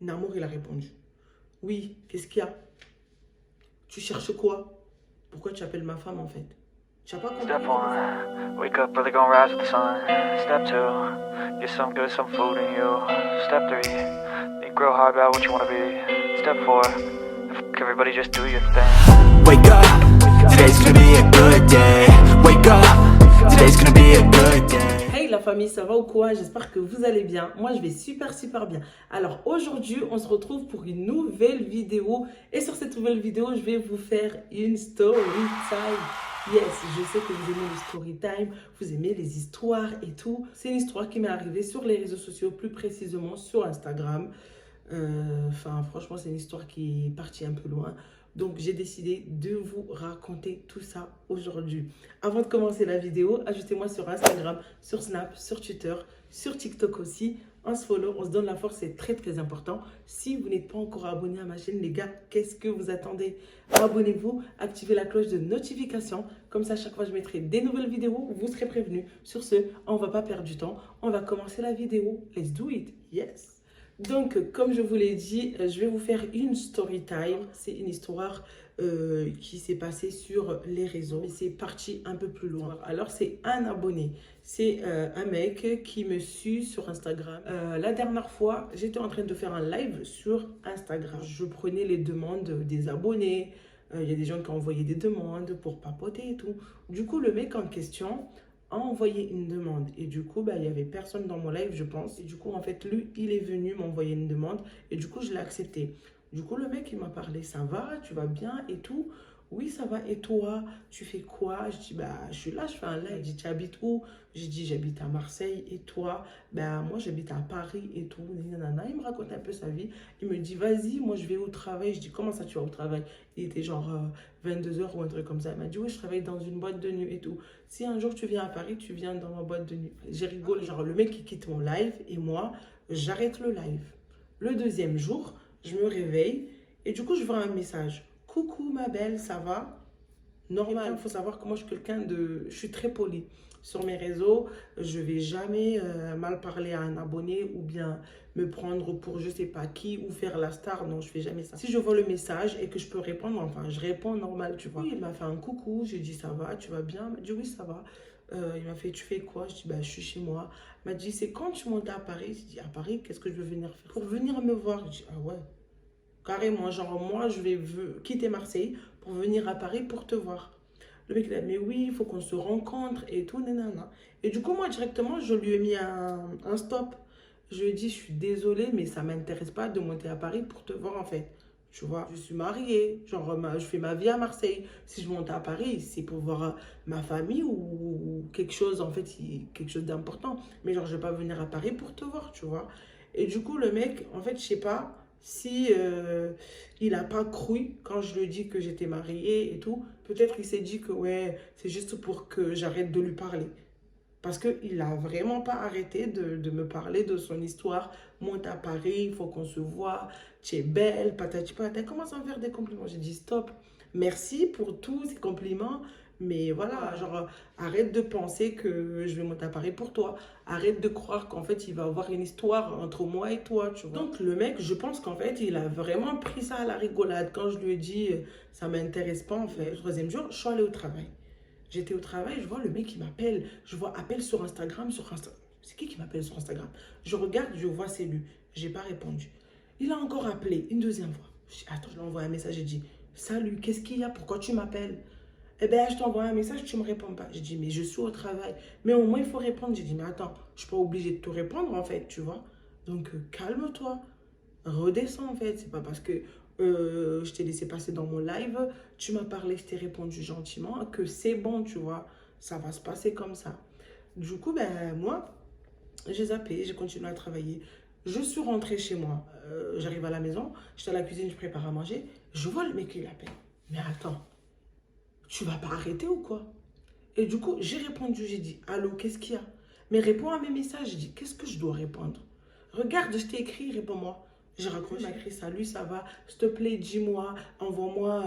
Namour, il a répondu. Oui, qu'est-ce qu'il y a? Tu cherches quoi? Pourquoi tu appelles ma femme en fait? Tu n'as pas compris? Step one, wake up early, gonna rise with the sun. Step two, get some good, some food in you. Step three, think real hard about what you wanna be. Step four, fuck everybody, just do your thing. Wake up, today's gonna be a good day. Wake up, today's gonna be a good day. Hey la famille, ça va ou quoi? J'espère que vous allez bien. Moi, je vais super bien. Alors aujourd'hui, on se retrouve pour une nouvelle vidéo. Et sur cette nouvelle vidéo, je vais vous faire une story time. Yes, je sais que vous aimez le story time, vous aimez les histoires et tout. C'est une histoire qui m'est arrivée sur les réseaux sociaux, plus précisément sur Instagram. Franchement, c'est une histoire qui est partie un peu loin. Donc, j'ai décidé de vous raconter tout ça aujourd'hui. Avant de commencer la vidéo, ajoutez-moi sur Instagram, sur Snap, sur Twitter, sur TikTok aussi. On se follow, on se donne la force, c'est très important. Si vous n'êtes pas encore abonné à ma chaîne, les gars, qu'est-ce que vous attendez? Abonnez-vous, activez la cloche de notification. Comme ça, chaque fois que je mettrai des nouvelles vidéos, vous serez prévenus. Sur ce, on ne va pas perdre du temps. On va commencer la vidéo. Let's do it. Yes. Donc, comme je vous l'ai dit, je vais vous faire une story time. C'est une histoire qui s'est passée sur les réseaux. Mais c'est parti un peu plus loin. Alors, c'est un abonné. C'est un mec qui me suit sur Instagram. La dernière fois, j'étais en train de faire un live sur Instagram. Je prenais les demandes des abonnés. Il y a des gens qui ont envoyé des demandes pour papoter et tout. Du coup, le mec en question a envoyé une demande et du coup il y avait personne dans mon live, je pense, et du coup en fait lui il est venu m'envoyer une demande et du coup je l'ai accepté. Du coup le mec il m'a parlé, ça va, tu vas bien et tout? Oui, ça va, et toi tu fais quoi? Je dis je suis là, je fais un live. Il dit tu habites où? J'ai dit j'habite à Marseille, et toi? Moi j'habite à Paris et tout. Nanana. Il me raconte un peu sa vie, il me dit vas-y, moi je vais au travail. Je dis comment ça tu vas au travail? Il était genre 22h ou un truc comme ça. Il m'a dit oui, je travaille dans une boîte de nuit et tout. Si un jour tu viens à Paris, tu viens dans ma boîte de nuit. J'ai rigolé, genre le mec qui quitte mon live et moi j'arrête le live. Le deuxième jour, je me réveille et du coup je vois un message. Coucou ma belle, ça va? Normal, il faut savoir que moi je suis quelqu'un de... Je suis très poli. Sur mes réseaux, je vais jamais mal parler à un abonné ou bien me prendre pour je sais pas qui ou faire la star. Non, je fais jamais ça. Si je vois le message et que je peux répondre, enfin je réponds normal, tu vois. Oui, il m'a fait un coucou, j'ai dit ça va, tu vas bien? Il m'a dit oui, ça va. Il m'a fait tu fais quoi? Je dis je suis chez moi. Il m'a dit c'est quand tu montes à Paris? Je dis à Paris, qu'est-ce que je veux venir faire? Pour venir me voir. Je dis ah ouais. Carrément, genre moi je vais quitter Marseille pour venir à Paris pour te voir. Le mec il a dit mais oui, il faut qu'on se rencontre et tout, nanana. Et du coup moi directement je lui ai mis un stop. Je lui ai dit je suis désolée mais ça m'intéresse pas de monter à Paris pour te voir en fait. Tu vois, je suis mariée, genre je fais ma vie à Marseille. Si je monte à Paris, c'est pour voir ma famille ou quelque chose en fait, quelque chose d'important. Mais genre je vais pas venir à Paris pour te voir, tu vois. Et du coup le mec, en fait je sais pas si il n'a pas cru quand je lui ai dit que j'étais mariée et tout. Peut-être qu'il s'est dit que ouais, c'est juste pour que j'arrête de lui parler. Parce qu'il n'a vraiment pas arrêté de me parler de son histoire. Monte à Paris, il faut qu'on se voit. Tu es belle, patati patata. Il commence à me faire des compliments. J'ai dit stop. Merci pour tous ces compliments. Mais voilà, genre, arrête de penser que je vais monter à Paris pour toi. Arrête de croire qu'en fait, il va y avoir une histoire entre moi et toi, tu vois. Donc, le mec, je pense qu'en fait, il a vraiment pris ça à la rigolade. Quand je lui ai dit, ça ne m'intéresse pas, en fait. Le troisième jour, je suis allée au travail. J'étais au travail, je vois le mec qui m'appelle. Je vois appel sur Instagram, C'est qui m'appelle sur Instagram? Je regarde, je vois c'est lui. J'ai pas répondu. Il a encore appelé une deuxième fois. Je dis, attends, je lui envoie un message. J'ai dit, salut, qu'est-ce qu'il y a? Pourquoi tu m'appelles? Eh bien, je t'envoie un message, tu ne me réponds pas. J'ai dit, mais je suis au travail. Mais au moins, il faut répondre. J'ai dit, mais attends, je ne suis pas obligée de te répondre, en fait, tu vois. Donc, calme-toi. Redescends, en fait. C'est pas parce que je t'ai laissé passer dans mon live, tu m'as parlé, je t'ai répondu gentiment, que c'est bon, tu vois. Ça va se passer comme ça. Du coup, moi, j'ai zappé, j'ai continué à travailler. Je suis rentrée chez moi. J'arrive à la maison, j'étais à la cuisine, je prépare à manger. Je vois le mec qui l'appelle. Mais attends. Tu vas pas arrêter ou quoi? Et du coup, j'ai répondu, j'ai dit, allô, qu'est-ce qu'il y a? Mais réponds à mes messages. J'ai dit, qu'est-ce que je dois répondre? Regarde, je t'ai écrit, réponds-moi. J'ai raccroché, il m'a écrit, salut, ça va? S'il te plaît, dis-moi, envoie-moi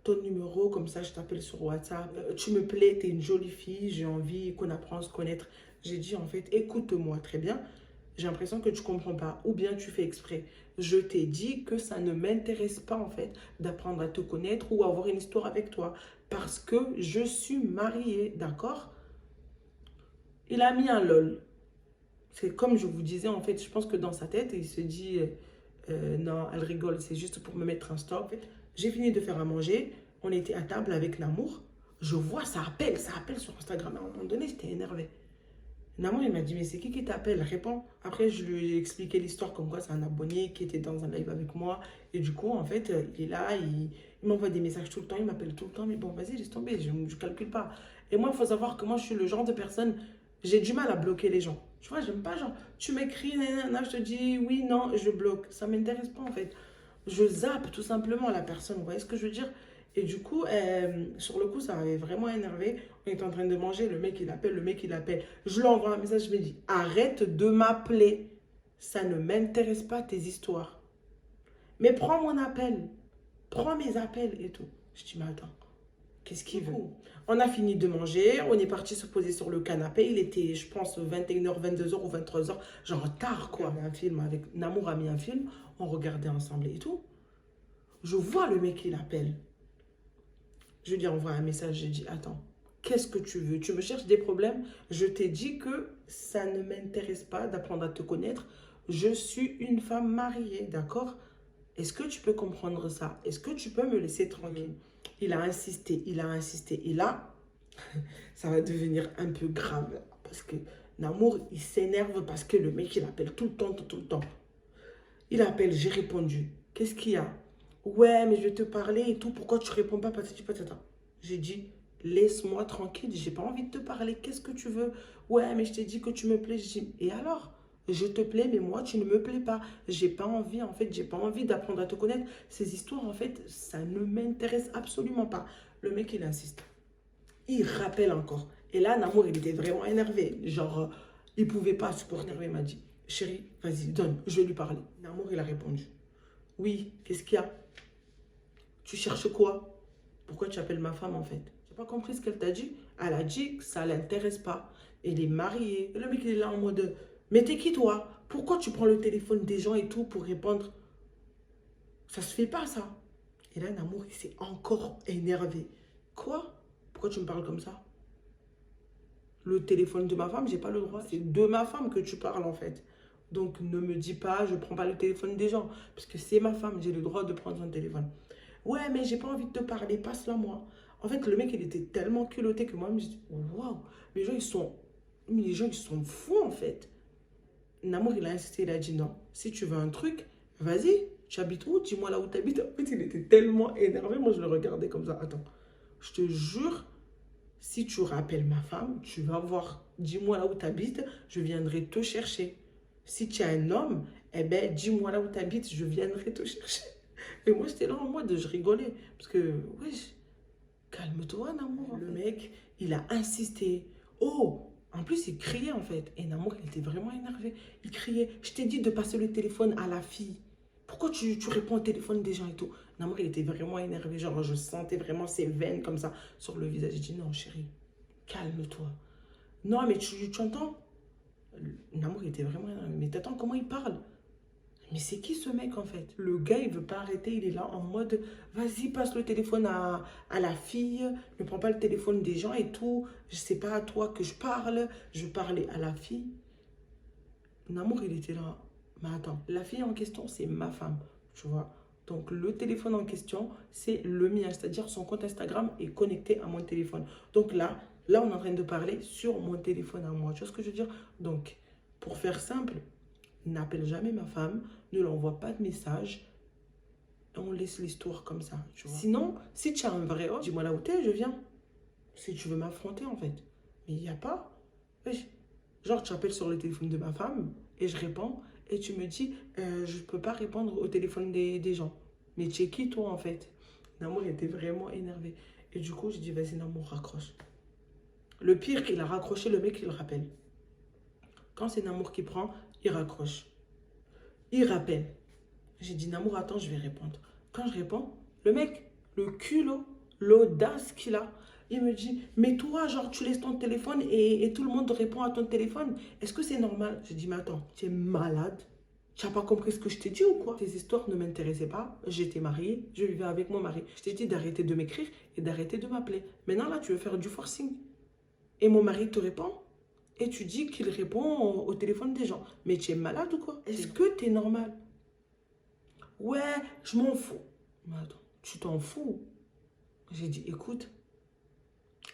ton numéro, comme ça je t'appelle sur WhatsApp. Tu me plais, t'es une jolie fille, j'ai envie qu'on apprenne à se connaître. J'ai dit, en fait, écoute-moi très bien. J'ai l'impression que tu comprends pas, ou bien tu fais exprès. Je t'ai dit que ça ne m'intéresse pas, en fait, d'apprendre à te connaître ou avoir une histoire avec toi. Parce que je suis mariée, d'accord? Il a mis un lol. C'est comme je vous disais, en fait, je pense que dans sa tête, il se dit, non, elle rigole, c'est juste pour me mettre un stop. J'ai fini de faire à manger, on était à table avec Namour. Je vois, ça appelle sur Instagram. À un moment donné, j'étais énervée. Namour, il m'a dit, mais c'est qui t'appelle? Réponds. Après, je lui ai expliqué l'histoire comme quoi c'est un abonné qui était dans un live avec moi. Et du coup, en fait, il est là, il m'envoie des messages tout le temps, il m'appelle tout le temps. Mais bon, vas-y, laisse tomber, je ne calcule pas. Et moi, il faut savoir que moi, je suis le genre de personne, j'ai du mal à bloquer les gens. Tu vois, j'aime pas genre, tu m'écris, nanana, je te dis oui, non, je bloque. Ça m'intéresse pas en fait. Je zappe tout simplement la personne, vous voyez ce que je veux dire? Et du coup, sur le coup, ça m'avait vraiment énervé. On était en train de manger, le mec il appelle. Je lui envoie un message, je lui dis arrête de m'appeler. Ça ne m'intéresse pas tes histoires. Mais prends mon appel. Prends mes appels et tout. Je dis mais attends, qu'est-ce qu'il veut? On a fini de manger, on est parti se poser sur le canapé. Il était, je pense, 21h, 22h ou 23h, genre tard quoi. Un film avec Namour a mis un film, on regardait ensemble et tout. Je vois le mec, il appelle. Je lui envoie un message, je dis attends, qu'est-ce que tu veux? Tu me cherches des problèmes? Je t'ai dit que ça ne m'intéresse pas d'apprendre à te connaître. Je suis une femme mariée, d'accord? Est-ce que tu peux comprendre ça? Est-ce que tu peux me laisser tranquille? Il a insisté. Et là, ça va devenir un peu grave. Parce que Namour, il s'énerve parce que le mec, il appelle tout le temps. Il appelle, j'ai répondu. Qu'est-ce qu'il y a? Ouais, mais je vais te parler et tout. Pourquoi tu réponds pas? Patata. J'ai dit, laisse-moi tranquille. J'ai pas envie de te parler. Qu'est-ce que tu veux? Ouais, mais je t'ai dit que tu me plais. Je dis, et alors? Je te plais, mais moi, tu ne me plais pas. J'ai pas envie, en fait, j'ai pas envie d'apprendre à te connaître. Ces histoires, en fait, ça ne m'intéresse absolument pas. Le mec, il insiste. Il rappelle encore. Et là, Namour, il était vraiment énervé. Genre, il pouvait pas supporter. Il m'a dit, chérie, vas-y, donne, je vais lui parler. Namour, il a répondu. Oui, qu'est-ce qu'il y a? Tu cherches quoi? Pourquoi tu appelles ma femme, en fait? J'ai pas compris ce qu'elle t'a dit. Elle a dit que ça l'intéresse pas. Elle est mariée. Et le mec, il est là en mode... Mais t'es qui toi? Pourquoi tu prends le téléphone des gens et tout pour répondre? Ça se fait pas ça. Et là, Namour, il s'est encore énervé. Quoi? Pourquoi tu me parles comme ça? Le téléphone de ma femme, j'ai pas le droit. C'est de ma femme que tu parles en fait. Donc ne me dis pas, je prends pas le téléphone des gens. Parce que c'est ma femme, j'ai le droit de prendre son téléphone. Ouais, mais j'ai pas envie de te parler, passe-la moi. En fait, le mec, il était tellement culotté que moi, je me dis, waouh, les gens, ils sont fous en fait. Namour, il a insisté, il a dit non. Si tu veux un truc, vas-y, tu habites où? Dis-moi là où tu habites. En fait, il était tellement énervé. Moi, je le regardais comme ça. Attends, je te jure, si tu rappelles ma femme, tu vas voir. Dis-moi là où tu habites, je viendrai te chercher. Si tu es un homme, eh ben, dis-moi là où tu habites, je viendrai te chercher. Et moi, j'étais là en mode, je rigolais. Parce que, wesh, calme-toi, Namour. Le mec, il a insisté. Oh! En plus, il criait en fait. Et Namour, il était vraiment énervé. Il criait, je t'ai dit de passer le téléphone à la fille. Pourquoi tu réponds au téléphone des gens et tout? Namour, il était vraiment énervé. Genre, je sentais vraiment ses veines comme ça sur le visage. J'ai dit, non, chérie, calme-toi. Non, mais tu entends? Namour, il était vraiment énervé. Mais t'attends, comment il parle? Mais c'est qui ce mec en fait? Le gars, il veut pas arrêter, il est là en mode vas-y, passe le téléphone à la fille, ne prends pas le téléphone des gens et tout. Je sais pas à toi que je parle, je parlais à la fille. Namour, il était là. Mais attends, la fille en question, c'est ma femme, tu vois. Donc le téléphone en question, c'est le mien, c'est-à-dire son compte Instagram est connecté à mon téléphone. Donc là, on est en train de parler sur mon téléphone à moi. Tu vois ce que je veux dire? Donc, pour faire simple, n'appelle jamais ma femme, ne l'envoie pas de message. On laisse l'histoire comme ça, tu vois. Sinon, si tu as un vrai homme, dis-moi là où t'es, je viens. Si tu veux m'affronter, en fait. Mais il n'y a pas. Genre, tu appelles sur le téléphone de ma femme et je réponds. Et tu me dis, je ne peux pas répondre au téléphone des gens. Mais tu es qui, toi, en fait? Namour était vraiment énervé. Et du coup, je dis, vas-y, Namour, raccroche. Le pire, qu'il a raccroché, le mec, il le rappelle. Quand c'est Namour qui prend, il raccroche. Il rappelle. J'ai dit, Namour, attends, je vais répondre. Quand je réponds, le mec, le culot, l'audace qu'il a, il me dit, mais toi, genre, tu laisses ton téléphone et tout le monde répond à ton téléphone. Est-ce que c'est normal? Je dis, mais attends, tu es malade? Tu n'as pas compris ce que je t'ai dit ou quoi? Tes histoires ne m'intéressaient pas. J'étais mariée, je vivais avec mon mari. Je t'ai dit d'arrêter de m'écrire et d'arrêter de m'appeler. Maintenant, là, tu veux faire du forcing. Et mon mari te répond et tu dis qu'il répond au téléphone des gens. Mais tu es malade ou quoi? Est-ce que tu es normal? Ouais, je m'en fous. Mais attends, tu t'en fous? J'ai dit, écoute,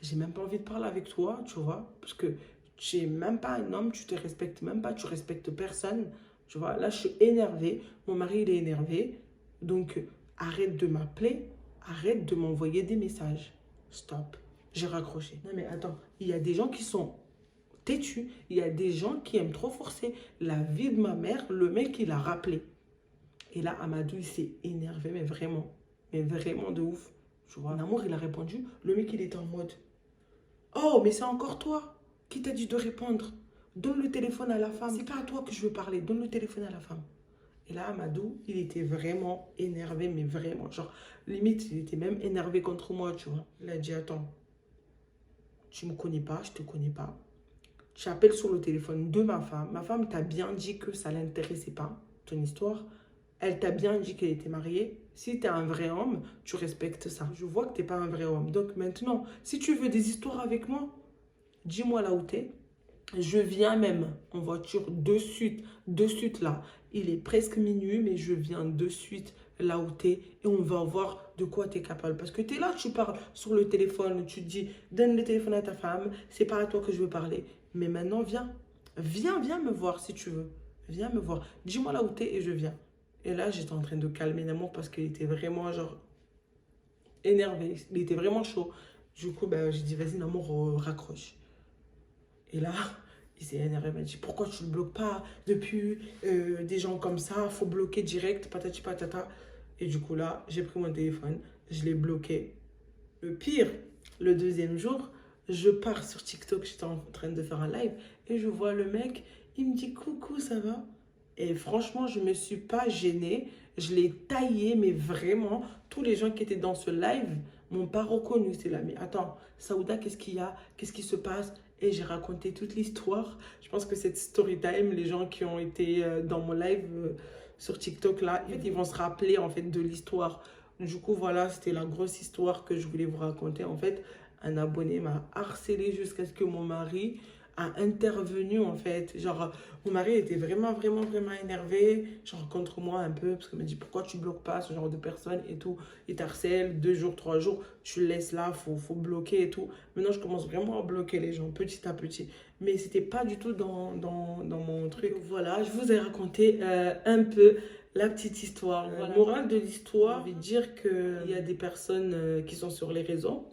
j'ai même pas envie de parler avec toi, tu vois, parce que tu n'es même pas un homme, tu te respectes même pas, tu respectes personne, tu vois. Là, je suis énervée, mon mari, il est énervé, donc arrête de m'appeler, arrête de m'envoyer des messages. Stop, j'ai raccroché. Non mais attends, il y a des gens qui sont têtus, il y a des gens qui aiment trop forcer. La vie de ma mère, le mec, il a rappelé. Et là, Amadou, il s'est énervé, mais vraiment de ouf. Tu vois, Namour, il a répondu. Le mec, il était en mode, oh, mais c'est encore toi qui t'a dit de répondre. Donne le téléphone à la femme. C'est pas à toi que je veux parler. Donne le téléphone à la femme. Et là, Amadou, il était vraiment énervé, mais vraiment. Genre, limite, il était même énervé contre moi, tu vois. Il a dit, attends, tu me connais pas, je te connais pas. Tu appelles sur le téléphone de ma femme. Ma femme t'a bien dit que ça l'intéressait pas, ton histoire. Elle t'a bien dit qu'elle était mariée. Si tu es un vrai homme, tu respectes ça. Je vois que tu n'es pas un vrai homme. Donc maintenant, si tu veux des histoires avec moi, dis-moi là où tu es. Je viens même en voiture de suite là. Il est presque minuit, mais je viens de suite là où tu es. Et on va voir de quoi tu es capable. Parce que tu es là, tu parles sur le téléphone, tu te dis, donne le téléphone à ta femme. C'est pas à toi que je veux parler. Mais maintenant, viens. Viens me voir si tu veux. Viens me voir. Dis-moi là où tu es et je viens. Et là, j'étais en train de calmer Namour parce qu'il était vraiment, genre, énervé. Il était vraiment chaud. Du coup, ben, j'ai dit, vas-y, Namour, raccroche. Et là, il s'est énervé. Il m'a dit, pourquoi tu ne le bloques pas depuis des gens comme ça? Faut bloquer direct, patati patata. Et du coup, là, j'ai pris mon téléphone. Je l'ai bloqué. Le pire, le deuxième jour, je pars sur TikTok. J'étais en train de faire un live. Et je vois le mec. Il me dit, coucou, ça va? Et franchement, je ne me suis pas gênée. Je l'ai taillé, mais vraiment, tous les gens qui étaient dans ce live ne m'ont pas reconnu. C'est là, mais attends, Saouda, qu'est-ce qu'il y a? Qu'est-ce qui se passe? Et j'ai raconté toute l'histoire. Je pense que cette story time, les gens qui ont été dans mon live sur TikTok, là, ils vont se rappeler en fait de l'histoire. Du coup, voilà, c'était la grosse histoire que je voulais vous raconter. En fait, un abonné m'a harcelé jusqu'à ce que mon mari a intervenu en fait. Genre, mon mari était vraiment énervé, genre contre moi un peu, parce qu'il m'a dit pourquoi tu bloques pas ce genre de personnes et tout. Il t'harcèle 2 jours, 3 jours, tu le laisses là, faut bloquer et tout. Maintenant, je commence vraiment à bloquer les gens petit à petit. Mais c'était pas du tout dans mon truc. Voilà, je vous ai raconté un peu la petite histoire. Voilà. Morale de l'histoire, j'ai envie de dire qu'il y a des personnes qui sont sur les réseaux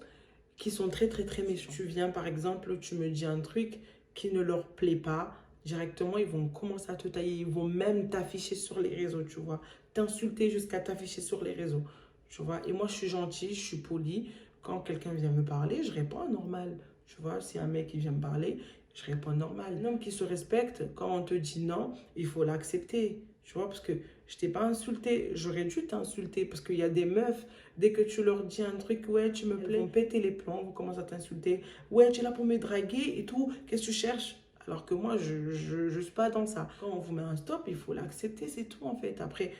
qui sont très méchants. Tu viens par exemple, tu me dis un truc qui ne leur plaît pas, directement ils vont commencer à te tailler, ils vont même t'afficher sur les réseaux, tu vois, t'insulter jusqu'à t'afficher sur les réseaux, tu vois. Et moi je suis gentille, je suis polie, quand quelqu'un vient me parler, je réponds normal, tu vois. Si un mec qui vient me parler, je réponds normal. Un homme qui se respecte, quand on te dit non, il faut l'accepter, tu vois, parce que je t'ai pas insulté, j'aurais dû t'insulter, parce qu'il y a des meufs, dès que tu leur dis un truc, ouais, tu me plais, ils vont péter les plombs, ils vont commencer à t'insulter, ouais, tu es là pour me draguer et tout, qu'est-ce que tu cherches? Alors que moi, je suis pas dans ça. Quand on vous met un stop, il faut l'accepter, c'est tout en fait. Après,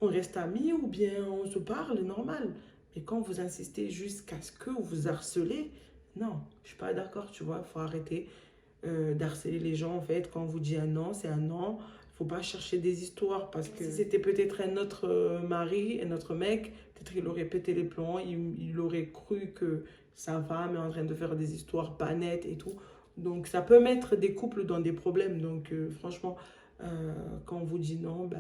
on reste amis ou bien on se parle, normal. Mais quand vous insistez jusqu'à ce que vous harcelez, non, je suis pas d'accord, tu vois, il faut arrêter d'harceler les gens en fait. Quand on vous dit un non, c'est un non. Faut pas chercher des histoires parce que si c'était peut-être un autre mari, un autre mec, peut-être il aurait pété les plombs, il aurait cru que sa femme est en train de faire des histoires pas nettes et tout. Donc ça peut mettre des couples dans des problèmes. Donc franchement, quand on vous dit non, bah,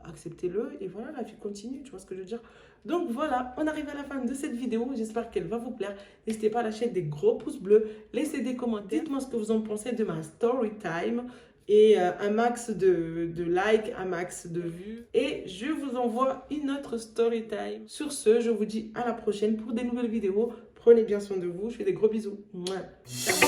acceptez-le et voilà, la vie continue, tu vois ce que je veux dire. Donc voilà, on arrive à la fin de cette vidéo, j'espère qu'elle va vous plaire. N'hésitez pas à lâcher des gros pouces bleus, laissez des commentaires, dites-moi ce que vous en pensez de ma story time. Et un max de likes, un max de vues. Et je vous envoie une autre story time. Sur ce, je vous dis à la prochaine pour des nouvelles vidéos. Prenez bien soin de vous. Je fais des gros bisous. Mouah. Ciao.